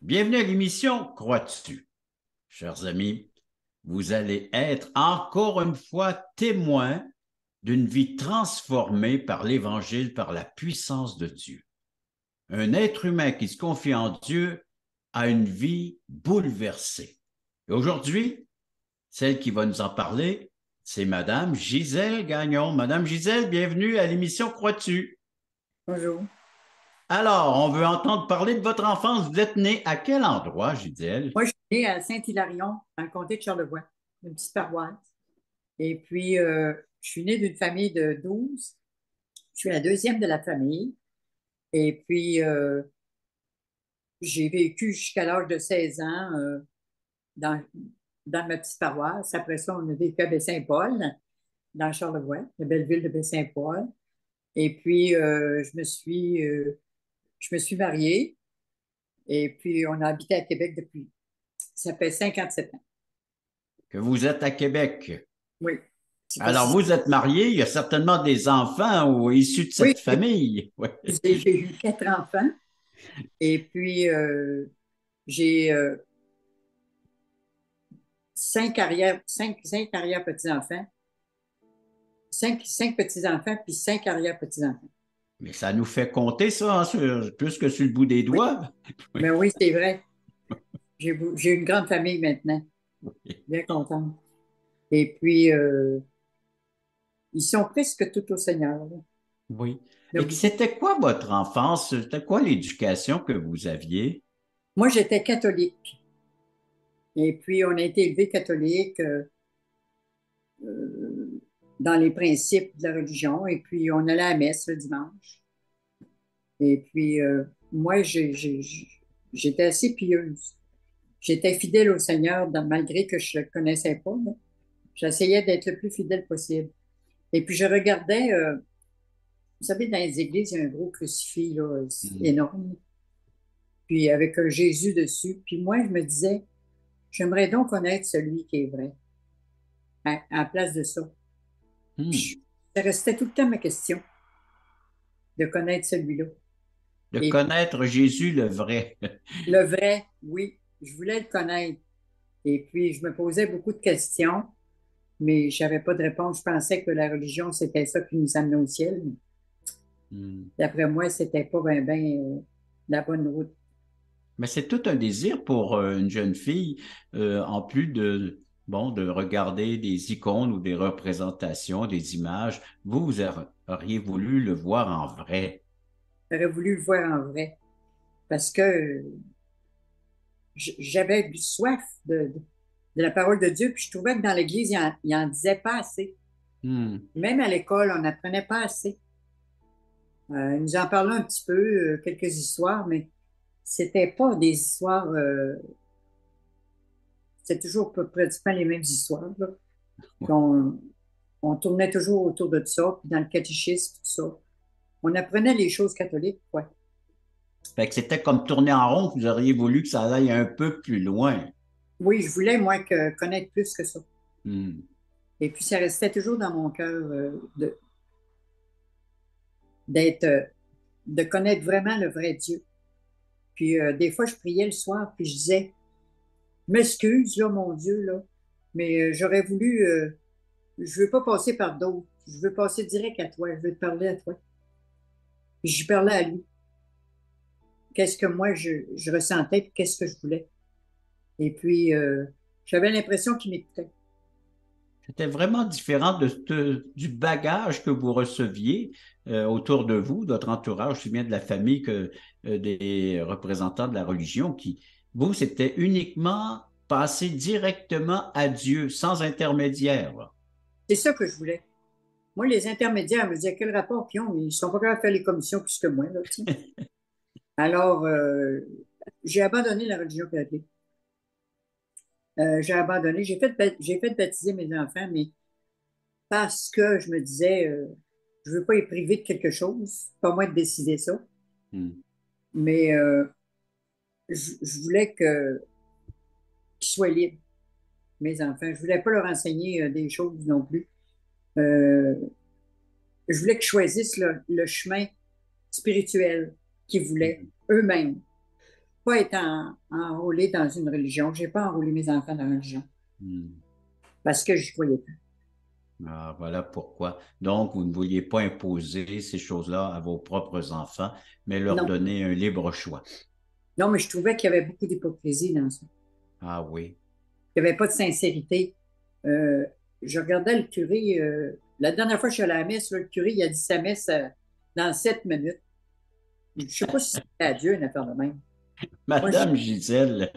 Bienvenue à l'émission Crois-tu? Chers amis, vous allez être encore une fois témoins d'une vie transformée par l'Évangile, par la puissance de Dieu. Un être humain qui se confie en Dieu a une vie bouleversée. Et aujourd'hui, celle qui va nous en parler, c'est Madame Gisèle Gagnon. Madame Gisèle, bienvenue à l'émission Crois-tu? Bonjour. Alors, on veut entendre parler de votre enfance. Vous êtes née à quel endroit, Gisèle? Moi, je suis née à Saint-Hilarion, dans le comté de Charlevoix, une petite paroisse. Et puis, je suis née d'une famille de 12. Je suis la deuxième de la famille. Et puis, j'ai vécu jusqu'à l'âge de 16 ans dans, dans ma petite paroisse. Après ça, on a vécu à Baie-Saint-Paul, dans Charlevoix, la belle ville de Baie-Saint-Paul. Et puis, je me suis mariée. Et puis, on a habité à Québec depuis. Ça fait 57 ans. Que vous êtes à Québec. Oui. C'est pas Alors, si... vous êtes marié, il y a certainement des enfants ou issus de Oui, cette famille. Oui. j'ai eu 4 enfants et puis j'ai 5 arrière-petits-enfants, cinq petits-enfants, puis 5 arrière-petits-enfants. Mais ça nous fait compter ça, hein, plus que sur le bout des Oui, doigts. Oui. mais oui, c'est vrai. J'ai une grande famille maintenant, bien contente. Et puis, ils sont presque tous au Seigneur, là. Oui. Et Donc, c'était quoi votre enfance? C'était quoi l'éducation que vous aviez? moi, j'étais catholique. Et puis, on a été élevés catholiques euh, dans les principes de la religion. Et puis, on allait à la messe le dimanche. Et puis, moi, j'étais assez pieuse. J'étais fidèle au Seigneur, malgré que je ne le connaissais pas, là. J'essayais d'être le plus fidèle possible. Et puis, je regardais, vous savez, dans les églises, il y a un gros crucifix là, Hmm. énorme, puis avec un Jésus dessus. Puis moi, je me disais, j'aimerais donc connaître celui qui est vrai, en place de ça. Hmm. Puis, ça restait tout le temps ma question, de connaître celui-là. De Et connaître Jésus le vrai. le vrai, oui, je voulais le connaître. Et puis, je me posais beaucoup de questions, mais je n'avais pas de réponse. Je pensais que la religion, c'était ça qui nous amenait au ciel. Hmm. D'après moi, c'était pas bien la bonne route. Mais c'est tout un désir pour une jeune fille, en plus de, bon, de regarder des icônes ou des représentations, des images. Vous auriez voulu le voir en vrai. J'aurais voulu le voir en vrai parce que j'avais du soif de la parole de Dieu, puis je trouvais que dans l'Église, il en disait pas assez. Hmm. Même à l'école, on n'apprenait pas assez. Ils nous en parlait un petit peu, quelques histoires, mais c'était pas des histoires, c'était toujours pratiquement les mêmes histoires, là. Puis on tournait toujours autour de ça, puis dans le catéchisme, tout ça. On apprenait les choses catholiques, quoi. Fait que c'était comme tourner en rond, vous auriez voulu que ça aille un peu plus loin. Oui, je voulais, moi, connaître plus que ça. Hmm. Et puis, ça restait toujours dans mon cœur d'être, de connaître vraiment le vrai Dieu. Puis, des fois, je priais le soir, puis je disais, m'excuse, là, mon Dieu, là, mais j'aurais voulu, je veux pas passer par d'autres. Je veux passer direct à toi. Je veux te parler à toi. Puis, je parlais à lui. Qu'est-ce que moi, je ressentais, puis qu'est-ce que je voulais. Et puis, j'avais l'impression qu'il m'écoutait. C'était vraiment différent du bagage que vous receviez autour de vous, votre entourage, aussi bien de la famille que des représentants de la religion, qui, vous, c'était uniquement passer directement à Dieu, sans intermédiaire, là. C'est ça que je voulais. Moi, les intermédiaires me disaient, quel rapport qu'ils ont? Ils sont pas capables de faire les commissions plus que moi, là, tu sais. Alors, j'ai abandonné la religion catholique. J'ai abandonné. J'ai fait baptiser mes enfants, mais parce que je me disais, je veux pas les priver de quelque chose. C'est pas moi de décider ça. Hmm. Mais je voulais qu'ils soient libres, mes enfants. Je voulais pas leur enseigner des choses non plus. Euh, je voulais qu'ils choisissent le chemin spirituel qu'ils voulaient Hmm. eux-mêmes. pas été enrôlée dans une religion. Je n'ai pas enrôlé mes enfants dans une religion Hmm. parce que je croyais plus. Ah, voilà pourquoi. Donc, vous ne vouliez pas imposer ces choses-là à vos propres enfants, mais leur Non, donner un libre choix. non, mais je trouvais qu'il y avait beaucoup d'hypocrisie dans ça. Ah oui. Il n'y avait pas de sincérité. Euh, je regardais le curé, la dernière fois que je suis allée à la messe, là, le curé, il a dit sa messe dans 7 minutes. Je ne sais pas si c'était à Dieu, une affaire de même. Moi, je Madame Gisèle,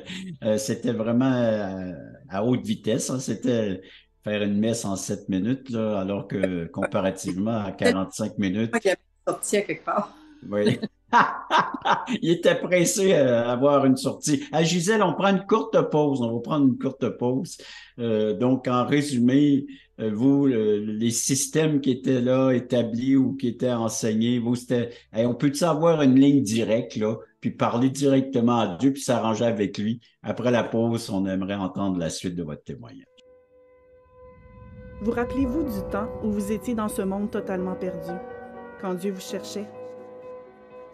c'était vraiment à haute vitesse, hein. C'était faire une messe en 7 minutes, là, alors que comparativement à tellement 45 minutes, qu'il avait sorti à quelque part. oui. Il était pressé à avoir une sortie. À Gisèle, on prend une courte pause. On va prendre une courte pause. Donc, en résumé, vous, les systèmes qui étaient là, établis ou qui étaient enseignés, vous, c'était, hey, on peut-tu avoir une ligne directe, là, puis parler directement à Dieu, puis s'arranger avec lui. Après la pause, on aimerait entendre la suite de votre témoignage. Vous rappelez-vous du temps où vous étiez dans ce monde totalement perdu, quand Dieu vous cherchait?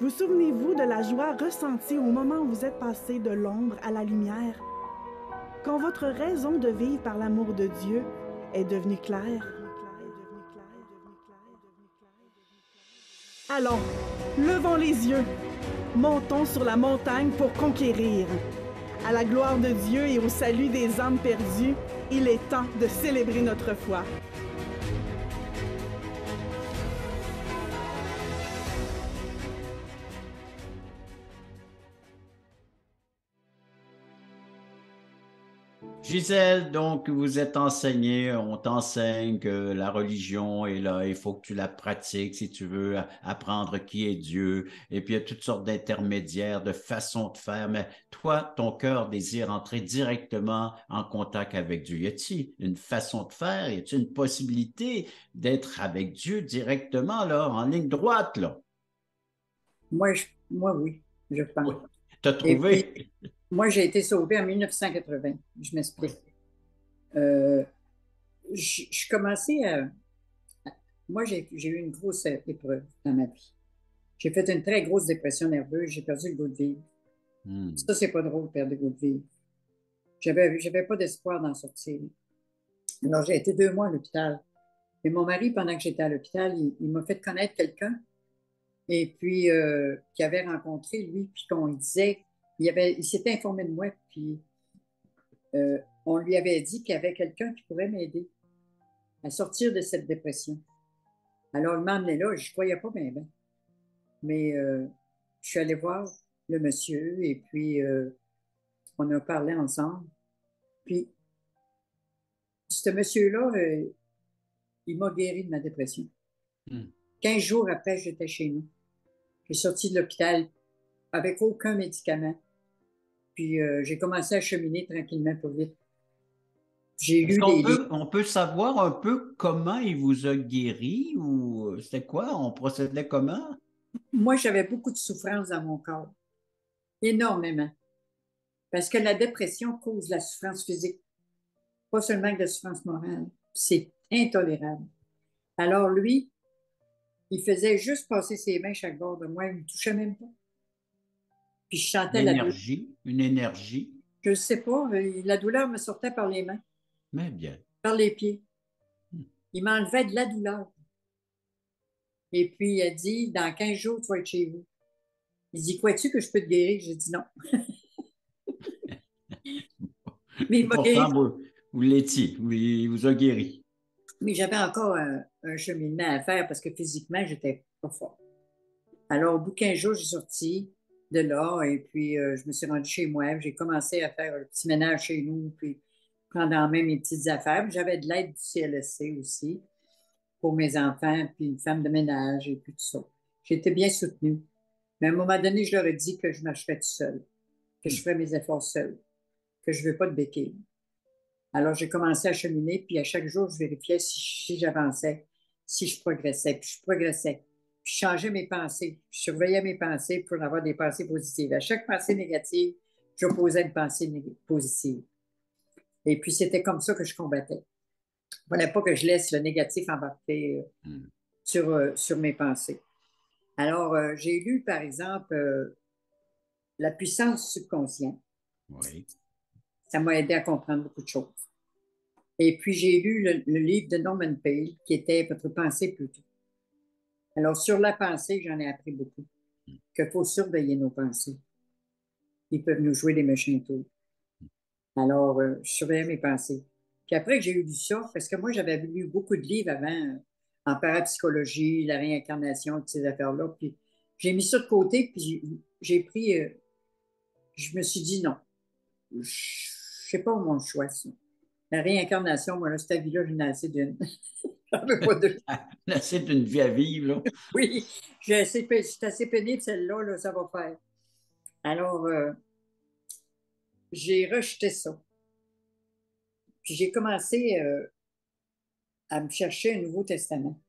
Vous souvenez-vous de la joie ressentie au moment où vous êtes passé de l'ombre à la lumière, quand votre raison de vivre par l'amour de Dieu est devenue claire? Allons, levons les yeux, montons sur la montagne pour conquérir. À la gloire de Dieu et au salut des âmes perdues, il est temps de célébrer notre foi. Gisèle, donc vous êtes enseignée, on t'enseigne que la religion est là, il faut que tu la pratiques si tu veux apprendre qui est Dieu. Et puis il y a toutes sortes d'intermédiaires, de façons de faire, mais toi, ton cœur désire entrer directement en contact avec Dieu. Y a-t-il une façon de faire? Y a-t-il une possibilité d'être avec Dieu directement, là, en ligne droite, là? Moi, oui, je Oui. pense. T'as Et puis, trouvé? moi, j'ai été sauvée en 1980. Je m'explique. Euh, je commençais à. Moi, j'ai eu une grosse épreuve dans ma vie. J'ai fait une très grosse dépression nerveuse. J'ai perdu le goût de vivre. Hmm. Ça, c'est pas drôle, perdre le goût de vivre. J'avais pas d'espoir d'en sortir. Alors, j'ai été 2 mois à l'hôpital. Et mon mari, pendant que j'étais à l'hôpital, il m'a fait connaître quelqu'un. Et puis, qui avait rencontré, lui, puis qu'on lui disait, il s'était informé de moi, puis on lui avait dit qu'il y avait quelqu'un qui pourrait m'aider à sortir de cette dépression. Alors, il m'a emmené là, je ne croyais pas bien, bien. Mais je suis allée voir le monsieur et puis on a parlé ensemble. Puis, ce monsieur-là, il m'a guéri de ma dépression. Hmm. 15 jours après, j'étais chez nous. J'ai sorti de l'hôpital avec aucun médicament. Puis, j'ai commencé à cheminer tranquillement pour vite. J'ai Est-ce lu qu'on des livres. peut, on peut savoir un peu comment il vous a guéri ou c'était quoi? On procédait comment? Moi, j'avais beaucoup de souffrance dans mon corps. Énormément. Parce que la dépression cause la souffrance physique, pas seulement de la souffrance morale. C'est intolérable. Alors lui, il faisait juste passer ses mains chaque bord de moi, il ne me touchait même pas. Puis je sentais la douleur. Une énergie, Je ne sais pas, la douleur me sortait par les mains, mais bien. par les pieds. Hmm. Il m'enlevait de la douleur. Et puis il a dit, dans 15 jours, tu vas être chez vous. Il dit, crois-tu que je peux te guérir? J'ai dit non. Mais il Et m'a guéri. pourtant, vous l'étiez, il vous a guéri. Mais j'avais encore un cheminement à faire parce que physiquement, j'étais pas fort. Alors, au bout de 15 jours, j'ai sorti de là et puis je me suis rendue chez moi. J'ai commencé à faire un petit ménage chez nous, puis prendre en main mes petites affaires. J'avais de l'aide du CLSC aussi pour mes enfants, puis une femme de ménage et puis tout ça. J'étais bien soutenue. Mais à un moment donné, je leur ai dit que je marcherais tout seul, que je Hmm. ferais mes efforts seul, que je ne veux pas de béquille. Alors, j'ai commencé à cheminer, puis à chaque jour, je vérifiais si j'avançais, si je progressais, puis je progressais. Puis je changeais mes pensées, je surveillais mes pensées pour avoir des pensées positives. À chaque pensée négative, j'opposais une pensée positive. Et puis, c'était comme ça que je combattais. Il ne fallait pas que je laisse le négatif embarquer Hmm. sur mes pensées. Alors, j'ai lu, par exemple, la puissance subconsciente. Oui. Ça m'a aidé à comprendre beaucoup de choses. Et puis, j'ai lu le livre de Norman Peale, qui était Votre pensée plutôt. Alors, sur la pensée, j'en ai appris beaucoup. Qu'il faut surveiller nos pensées. Ils peuvent nous jouer des méchants tours. Alors, je surveillais mes pensées. Puis après que j'ai lu ça, parce que moi, j'avais lu beaucoup de livres avant, en parapsychologie, la réincarnation, toutes ces affaires-là. Puis j'ai mis ça de côté, puis j'ai pris, je me suis dit non, je ne sais pas mon choix, ça. La réincarnation, moi, là, cette vie-là, j'en ai assez d'une. J'en veux pas deux. C'est une vie à vivre, là. Oui, je suis assez pénible, celle-là, là, ça va faire. Alors, j'ai rejeté ça. Puis j'ai commencé à me chercher un Nouveau Testament.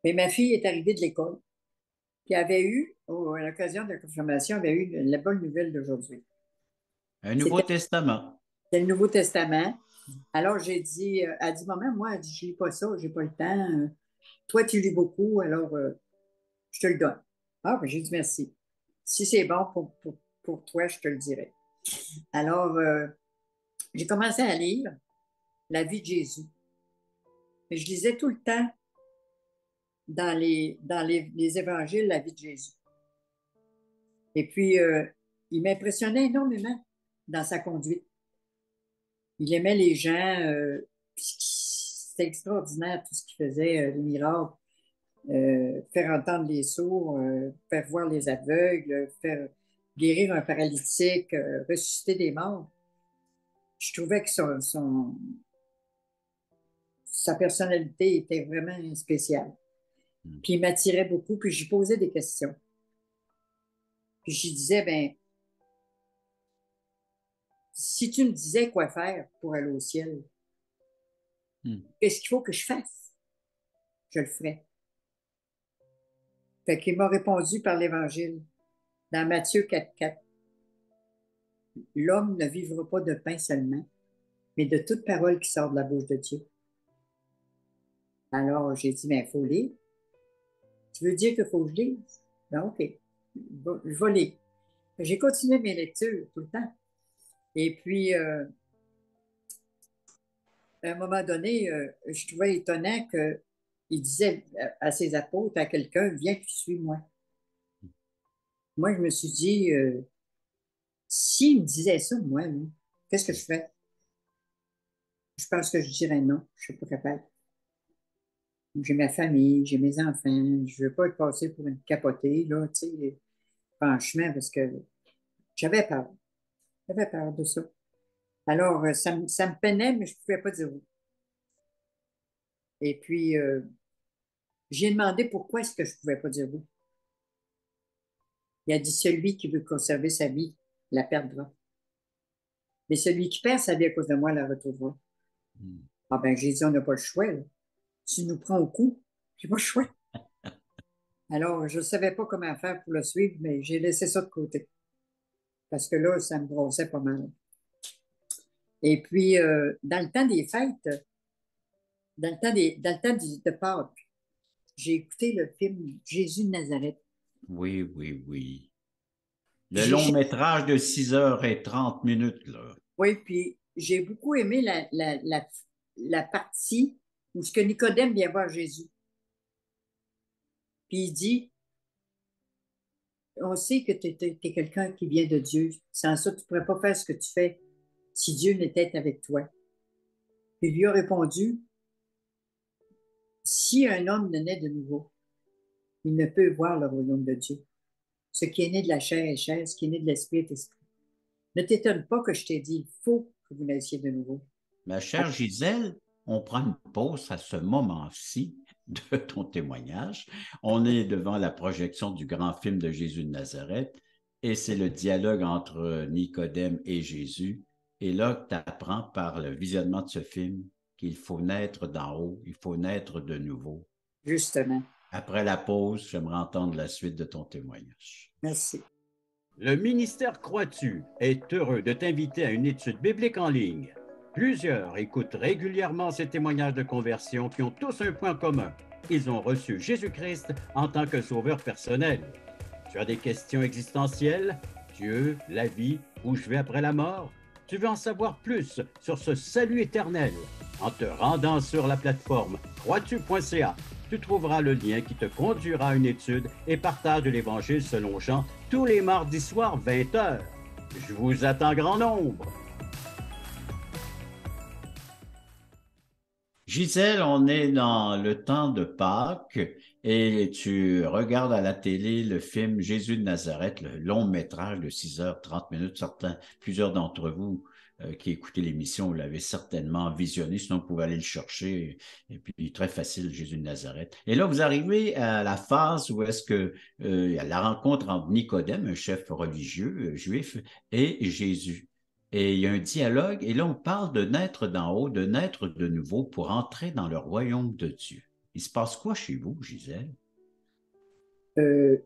Mais ma fille est arrivée de l'école, puis avait eu, à l'occasion de la confirmation, avait eu la bonne nouvelle d'aujourd'hui. Un Nouveau Testament. C'était le Nouveau Testament. Alors j'ai dit, elle a dit, maman, moi, elle dit, je lis pas ça, j'ai pas le temps. Toi, tu lis beaucoup, alors je te le donne. Ah, ben, j'ai dit merci. Si c'est bon pour toi, je te le dirai. Alors, j'ai commencé à lire la vie de Jésus. Mais je lisais tout le temps dans les évangiles la vie de Jésus. Et puis, il m'impressionnait énormément dans sa conduite. Il aimait les gens, c'était extraordinaire tout ce qu'il faisait, les miracles, faire entendre les sourds, faire voir les aveugles, faire guérir un paralytique, ressusciter des morts. Je trouvais que sa personnalité était vraiment spéciale. Puis il m'attirait beaucoup, puis j'y posais des questions. Puis je disais, ben, si tu me disais quoi faire pour aller au ciel, qu'est-ce qu'il faut que je fasse? Je le ferais. Fait qu'il m'a répondu par l'Évangile, dans Matthieu 4,4. L'homme ne vivra pas de pain seulement, mais de toute parole qui sort de la bouche de Dieu. Alors, j'ai dit, mais il faut lire. Tu veux dire qu'il faut que je lise? Ben, OK, je vais lire. J'ai continué mes lectures tout le temps. Et puis, à un moment donné, je trouvais étonnant qu'il disait à ses apôtres, à quelqu'un, viens puis suis-moi. Moi, je me suis dit, s'il me disait ça, moi, qu'est-ce que je ferais? Je pense que je dirais non, je ne suis pas capable. J'ai ma famille, j'ai mes enfants, je ne veux pas être passé pour une capotée, là, tu sais, franchement, parce que j'avais peur. J'avais peur de ça. Alors, ça me peinait, mais je ne pouvais pas dire oui. Et puis, j'ai demandé pourquoi est-ce que je ne pouvais pas dire oui. Il a dit, celui qui veut conserver sa vie la perdra. Mais celui qui perd sa vie à cause de moi la retrouvera. Ah ben, j'ai dit, on n'a pas le choix, là. Tu nous prends au coup, j'ai pas le choix. Alors, je ne savais pas comment faire pour le suivre, mais j'ai laissé ça de côté. Parce que là, ça me brossait pas mal. Et puis, dans le temps des fêtes, dans le temps de Pâques, j'ai écouté le film Jésus de Nazareth. Oui, oui, oui. Le long métrage de 6h30, là. Oui, puis j'ai beaucoup aimé la partie où ce que Nicodème vient voir Jésus. Puis il dit, on sait que tu es quelqu'un qui vient de Dieu. Sans ça, tu ne pourrais pas faire ce que tu fais si Dieu n'était avec toi. Puis il lui a répondu, si un homme ne naît de nouveau, il ne peut voir le royaume de Dieu. Ce qui est né de la chair est chair, ce qui est né de l'esprit est esprit. Ne t'étonne pas que je t'ai dit, il faut que vous naissiez de nouveau. Ma chère Gisèle, on prend une pause à ce moment-ci de ton témoignage. On est devant la projection du grand film de Jésus de Nazareth et c'est le dialogue entre Nicodème et Jésus. Et là, tu apprends par le visionnement de ce film qu'il faut naître d'en haut, il faut naître de nouveau. Justement. Après la pause, j'aimerais entendre la suite de ton témoignage. Merci. Le ministère Crois-tu est heureux de t'inviter à une étude biblique en ligne. Plusieurs écoutent régulièrement ces témoignages de conversion qui ont tous un point commun. Ils ont reçu Jésus-Christ en tant que sauveur personnel. Tu as des questions existentielles? Dieu, la vie, où je vais après la mort? Tu veux en savoir plus sur ce salut éternel? En te rendant sur la plateforme croistu.ca, tu trouveras le lien qui te conduira à une étude et partage de l'Évangile selon Jean tous les mardis soirs 20h. Je vous attends grand nombre. Gisèle, on est dans le temps de Pâques et tu regardes à la télé le film Jésus de Nazareth, le long métrage de 6h30. Plusieurs d'entre vous qui écoutez l'émission l'avez certainement visionné, sinon vous pouvez aller le chercher. Et puis, très facile, Jésus de Nazareth. Et là, vous arrivez à la phase où est-ce que il y a la rencontre entre Nicodème, un chef religieux juif, et Jésus. Et il y a un dialogue, et là, on parle de naître d'en haut, de naître de nouveau pour entrer dans le royaume de Dieu. Il se passe quoi chez vous, Gisèle? Il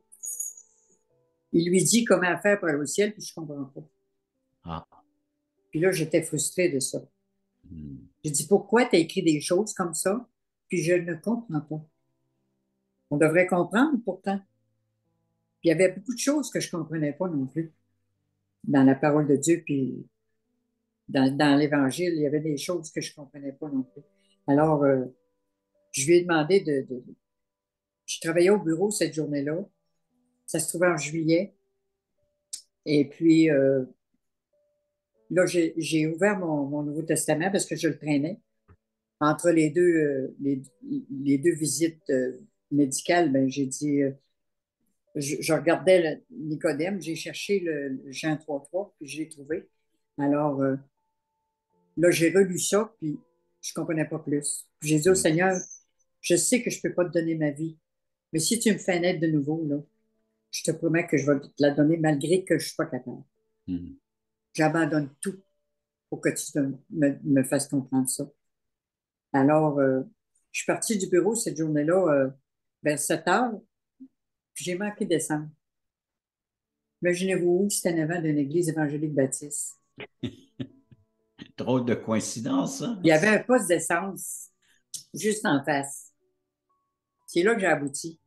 lui dit comment faire pour aller au ciel, puis je ne comprends pas. Ah. Puis là, j'étais frustrée de ça. Hmm. J'ai dit, pourquoi tu as écrit des choses comme ça? Puis je ne comprends pas. On devrait comprendre pourtant. Puis il y avait beaucoup de choses que je ne comprenais pas non plus dans la parole de Dieu, puis dans l'Évangile, il y avait des choses que je ne comprenais pas non plus. Alors, je lui ai demandé Je travaillais au bureau cette journée-là. Ça se trouvait en juillet. Et puis, là, j'ai ouvert mon Nouveau Testament parce que je le traînais. Entre les deux visites médicales, ben, j'ai dit, je regardais Nicodème, j'ai cherché le Jean 3.3, puis je l'ai trouvé. Alors, là, j'ai relu ça, puis je ne comprenais pas plus. Puis j'ai dit au Seigneur, je sais que je ne peux pas te donner ma vie, mais si tu me fais naître de nouveau, là, je te promets que je vais te la donner malgré que je ne suis pas capable. J'abandonne tout pour que tu me fasses comprendre ça. Alors, je suis partie du bureau cette journée-là vers 7 heures, puis j'ai manqué de descendre. Imaginez-vous où c'était en avant d'une église évangélique baptiste. Drôle de coïncidence, hein? Il y avait un poste d'essence juste en face. C'est là que j'ai abouti.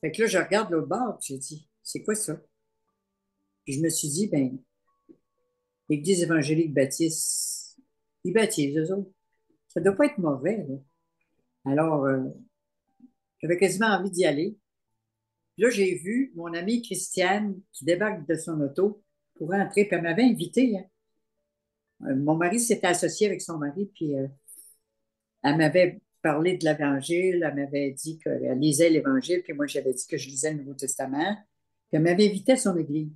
Fait que là, je regarde l'autre bord, puis j'ai dit, c'est quoi ça? Puis je me suis dit, ben, l'église évangélique baptiste, ils baptisent eux autres. Ça doit pas être mauvais, là. Alors, j'avais quasiment envie d'y aller. Puis là, j'ai vu mon amie Christiane qui débarque de son auto pour rentrer, puis elle m'avait invité. Hein. Mon mari s'était associé avec son mari, puis elle m'avait parlé de l'Évangile, elle m'avait dit qu'elle lisait l'Évangile, puis moi, j'avais dit que je lisais le Nouveau Testament, puis elle m'avait invité à son église.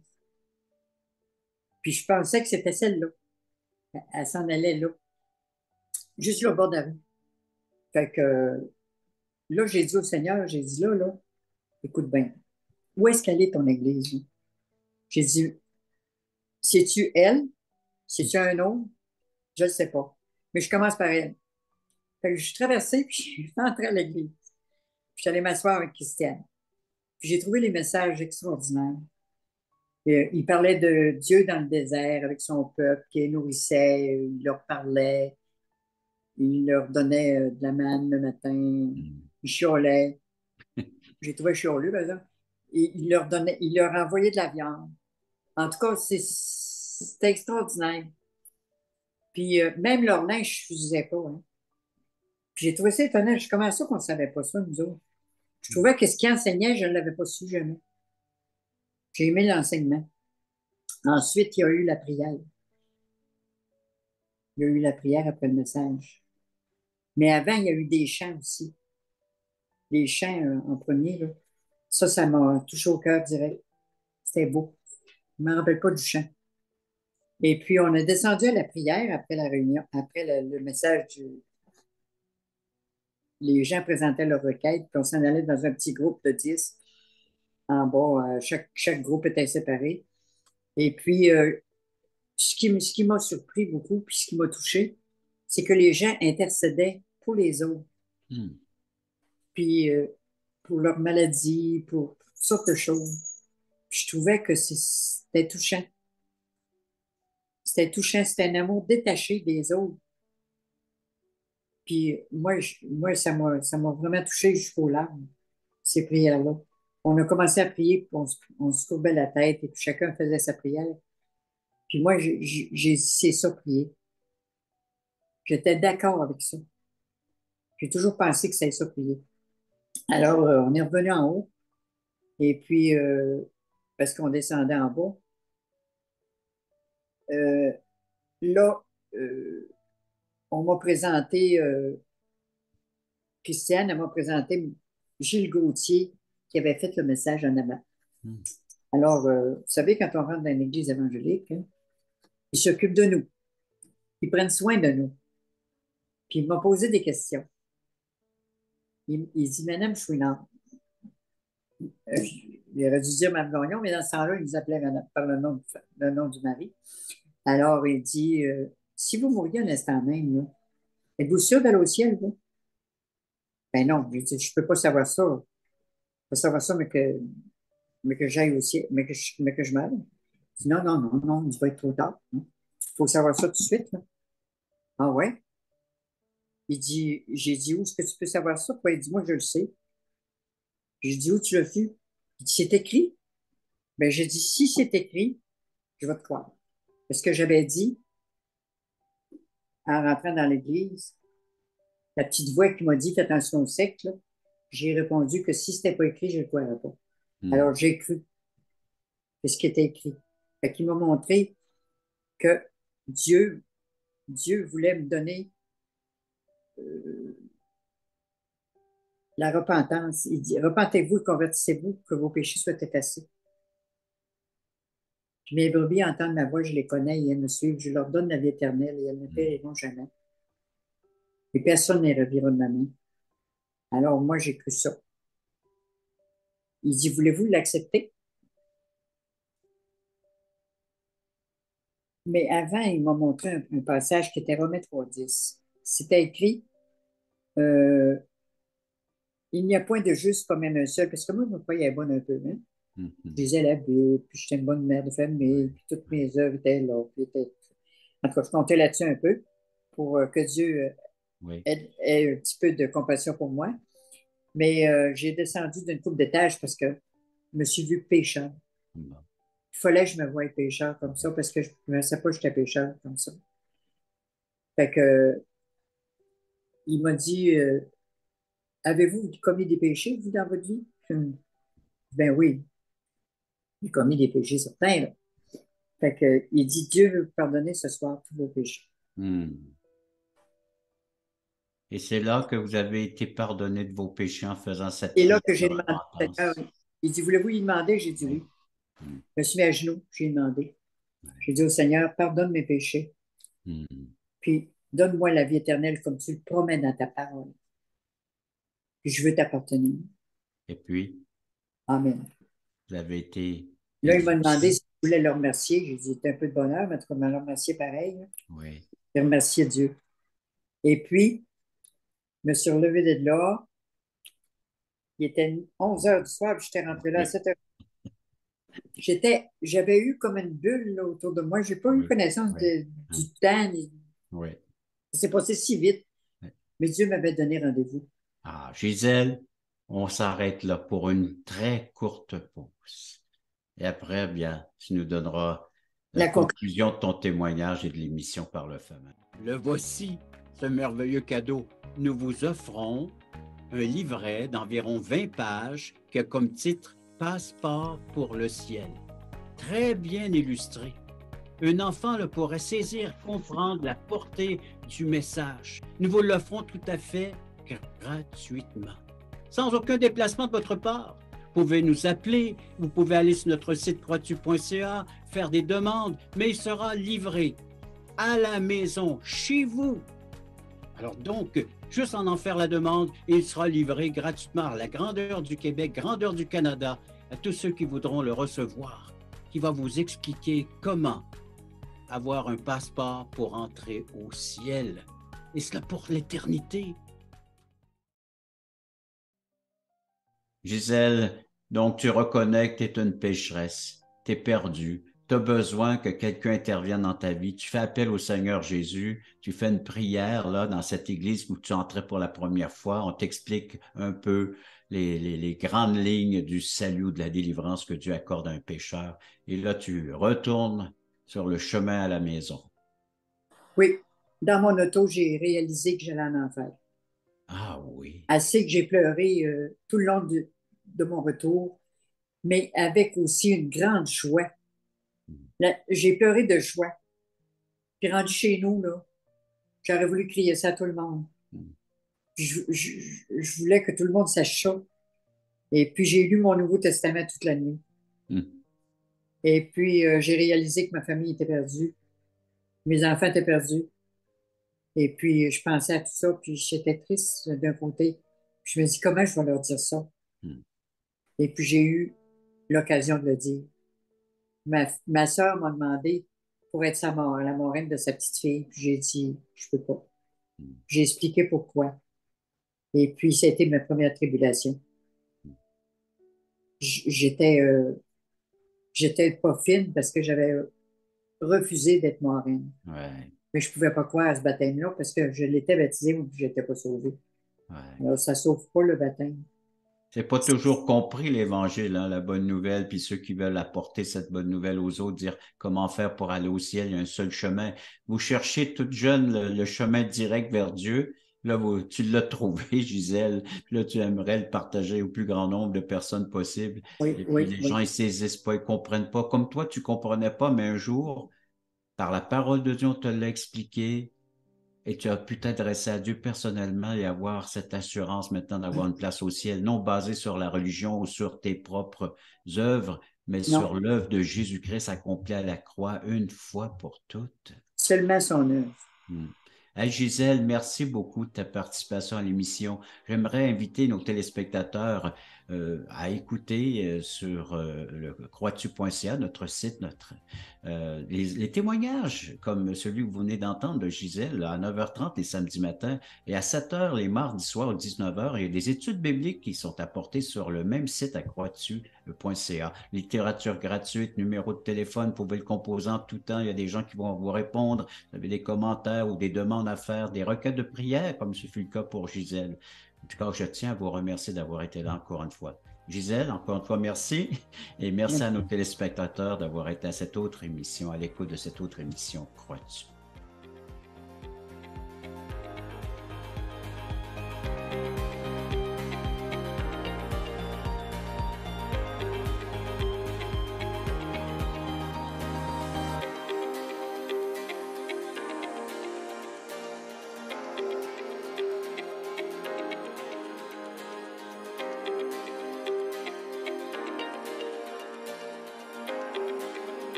Puis je pensais que c'était celle-là. Elle s'en allait là, juste là au bord de la rue. Fait que là, j'ai dit au Seigneur, j'ai dit là, écoute bien, où est-ce qu'elle est ton église? Là? J'ai dit, c'est-tu elle? C'est-tu un autre? Je ne sais pas. Mais je commence par elle. Fait que je suis traversée, puis je suis rentrée à l'église. Puis je suis allée m'asseoir avec Christiane. Puis j'ai trouvé les messages extraordinaires. Et, il parlait de Dieu dans le désert avec son peuple qui les nourrissait, il leur parlait, il leur donnait de la manne le matin, il chiolait. J'ai trouvé chioleux, par exemple. Et il leur envoyait de la viande. En tout cas, c'était extraordinaire. Puis même leur linge ne suffisait pas. Hein. Puis j'ai trouvé ça étonnant. Comment ça qu'on ne savait pas ça, nous autres? Je trouvais que ce qu'il enseignait, je ne l'avais pas su jamais. J'ai aimé l'enseignement. Ensuite, il y a eu la prière. Il y a eu la prière après le message. Mais avant, il y a eu des chants aussi. Les chants en premier, là. Ça m'a touché au cœur direct. C'était beau. Je ne me rappelle pas du chant. Et puis, on a descendu à la prière après la réunion, après le message les gens présentaient leur requête, puis on s'en allait dans un petit groupe de 10. En bas, chaque groupe était séparé. Et puis, ce qui m'a surpris beaucoup, puis ce qui m'a touché, c'est que les gens intercédaient pour les autres. Puis, pour leur maladie, pour toutes sortes de choses. Puis, je trouvais que c'était touchant. C'était touchant, c'était un amour détaché des autres. Puis moi ça m'a vraiment touché jusqu'aux larmes, ces prières-là. On a commencé à prier, puis on se courbait la tête, et puis chacun faisait sa prière. Puis moi, j'ai dit, c'est ça, prier. J'étais d'accord avec ça. J'ai toujours pensé que c'était ça, prier. Alors, on est revenu en haut, et puis, parce qu'on descendait en bas, euh, là, euh, on m'a présenté, Christiane, elle m'a présenté Gilles Gauthier, qui avait fait le message en avant. Hmm. Alors, vous savez, quand on rentre dans l'église évangélique, hein, ils s'occupent de nous. Ils prennent soin de nous. Puis il m'a posé des questions. Il dit, Madame Chouinard, il aurait dû dire Mme Gagnon, mais dans ce temps-là, il nous appelait Madame, par le nom du mari. Alors, il dit, si vous mouriez un instant même, là, êtes-vous sûr d'aller au ciel, vous? Ben non, je dis, je ne peux pas savoir ça. Je peux savoir ça, mais que j'aille au ciel, mais que je meure. Il dit, non, non, non, non, il va être trop tard. Il faut savoir ça tout de suite, là. Ah ouais? Il dit, j'ai dit, où est-ce que tu peux savoir ça? Puis il dit, moi, je le sais. J'ai dit, où tu l'as vu? Il dit, c'est écrit. Ben, j'ai dit, si c'est écrit, je vais te croire. Parce que j'avais dit, en rentrant dans l'église, la petite voix qui m'a dit, fais attention au secte, là, j'ai répondu que si c'était pas écrit, je ne le croirais pas. Alors, j'ai cru que ce qui était écrit. Fait qu'il m'a montré que Dieu, Dieu voulait me donner euh, la repentance. Il dit, repentez-vous et convertissez-vous, que vos péchés soient effacés. Puis mes brebis entendent ma voix, je les connais et elles me suivent. Je leur donne la vie éternelle et elles ne périront jamais. Et personne ne les revirera de ma main. Alors moi, j'ai cru ça. Il dit, voulez-vous l'accepter? Mais avant, il m'a montré un passage qui était Romains 3,10. C'était écrit, euh, il n'y a point de juste comme même un seul, parce que moi, je me croyais bonne un peu, hein? Je lisais la Bible, puis j'étais une bonne mère de famille, puis toutes mes œuvres étaient là. En tout cas, je comptais là-dessus un peu pour que Dieu Oui. ait un petit peu de compassion pour moi. Mais j'ai descendu d'une coupe d'étage parce que je me suis vu pécheur. Bon. Il fallait que je me voie pécheur comme ça parce que je ne pensais pas que j'étais pécheur comme ça. Fait que, il m'a dit, avez-vous commis des péchés, vous, dans votre vie? Ben oui, j'ai commis des péchés certains, là. Fait que, il dit, Dieu veut vous pardonner ce soir tous vos péchés. Et c'est là que vous avez été pardonné de vos péchés en faisant cette Et là prière que de j'ai demandé au Seigneur, repentance. il dit, voulez-vous y demander? J'ai dit oui. Mm. Je me suis mis à genoux, j'ai demandé. J'ai dit au Seigneur, pardonne mes péchés, Mm. puis donne-moi la vie éternelle comme tu le promets dans ta parole. Puis je veux t'appartenir. Et puis, Amen. vous avez été Là, il m'a demandé exaucé. si je voulais le remercier. J'ai dit, c'est un peu de bonheur, mais en tout cas, il m'a remercié pareil, hein. Oui. J'ai remercié Dieu. Et puis, je me suis relevé de là. Il était 11 heures du soir, puis j'étais rentré là à Oui. 7 heures. J'avais eu comme une bulle là, autour de moi. Je n'ai pas eu Oui. connaissance Oui. du temps. Oui. Ça s'est passé si vite. Oui. Mais Dieu m'avait donné rendez-vous. Ah, Gisèle, on s'arrête là pour une très courte pause. Et après, bien, tu nous donneras la La conclusion. conclusion de ton témoignage et de l'émission par le fameux. Le voici, ce merveilleux cadeau. Nous vous offrons un livret d'environ 20 pages qui a comme titre Passeport pour le ciel. Très bien illustré. Un enfant le pourrait saisir, comprendre la portée du message. Nous vous l'offrons tout à fait gratuitement, sans aucun déplacement de votre part. Vous pouvez nous appeler, vous pouvez aller sur notre site croixtu.ca, faire des demandes, mais il sera livré à la maison, chez vous. Alors donc, juste en faire la demande, il sera livré gratuitement à la grandeur du Québec, grandeur du Canada, à tous ceux qui voudront le recevoir, qui va vous expliquer comment avoir un passeport pour entrer au ciel, et cela pour l'éternité. Gisèle, donc tu reconnais que tu es une pécheresse, tu es perdue, tu as besoin que quelqu'un intervienne dans ta vie, tu fais appel au Seigneur Jésus, tu fais une prière là dans cette église où tu entrais pour la première fois, on t'explique un peu les grandes lignes du salut, de la délivrance que Dieu accorde à un pécheur. Et là, tu retournes sur le chemin à la maison. Oui, dans mon auto, j'ai réalisé que j'allais en enfer. Ah oui. Assez que j'ai pleuré tout le long de mon retour, mais avec aussi une grande joie. J'ai pleuré de joie. Puis rendu chez nous, là, j'aurais voulu crier ça à tout le monde. Puis je voulais que tout le monde sache ça. Et puis j'ai lu mon Nouveau Testament toute la nuit. Mm. Et puis j'ai réalisé que ma famille était perdue. Mes enfants étaient perdus. Et puis je pensais à tout ça, puis j'étais triste d'un côté. Puis je me dis, comment je vais leur dire ça? Mm. Et puis j'ai eu l'occasion de le dire. Ma soeur m'a demandé pour être la marraine de sa petite fille. Puis j'ai dit, je peux pas. J'ai expliqué pourquoi. Et puis, ça a été ma première tribulation. J'étais j'étais pas fine parce que j'avais refusé d'être marraine. Ouais, Mais je pouvais pas croire à ce baptême-là parce que je l'étais baptisée ou je n'étais pas sauvée. ouais. Alors, ça sauve pas le baptême. C'est pas toujours compris l'Évangile, hein, la bonne nouvelle, puis ceux qui veulent apporter cette bonne nouvelle aux autres, dire comment faire pour aller au ciel, il y a un seul chemin. Vous cherchez toute jeune le chemin direct vers Dieu. Là, tu l'as trouvé, Gisèle. Puis là, tu aimerais le partager au plus grand nombre de personnes possible. Oui, Et puis oui, les gens, oui. ils saisissent pas, ils comprennent pas. Comme toi, tu comprenais pas, mais un jour, par la parole de Dieu, on te l'a expliqué. Et tu as pu t'adresser à Dieu personnellement et avoir cette assurance maintenant d'avoir une place au ciel, non basée sur la religion ou sur tes propres œuvres, mais Non, sur l'œuvre de Jésus-Christ accomplie à la croix une fois pour toutes. seulement son œuvre. Hmm. Hey Gisèle, merci beaucoup de ta participation à l'émission. J'aimerais inviter nos téléspectateurs à écouter sur le croatu.ca, notre site, les témoignages comme celui que vous venez d'entendre de Gisèle à 9h30 les samedis matins et à 7h les mardis soirs aux 19h. Il y a des études bibliques qui sont apportées sur le même site à croatu.ca. Littérature gratuite, numéro de téléphone, vous pouvez le composer en tout temps. Il y a des gens qui vont vous répondre. Vous avez des commentaires ou des demandes à faire, des requêtes de prière, comme ce fut le cas pour Gisèle. En tout cas, je tiens à vous remercier d'avoir été là encore une fois. Gisèle, encore une fois, merci. Et merci à nos téléspectateurs d'avoir été à cette autre émission, à l'écoute de cette autre émission, Crois-tu?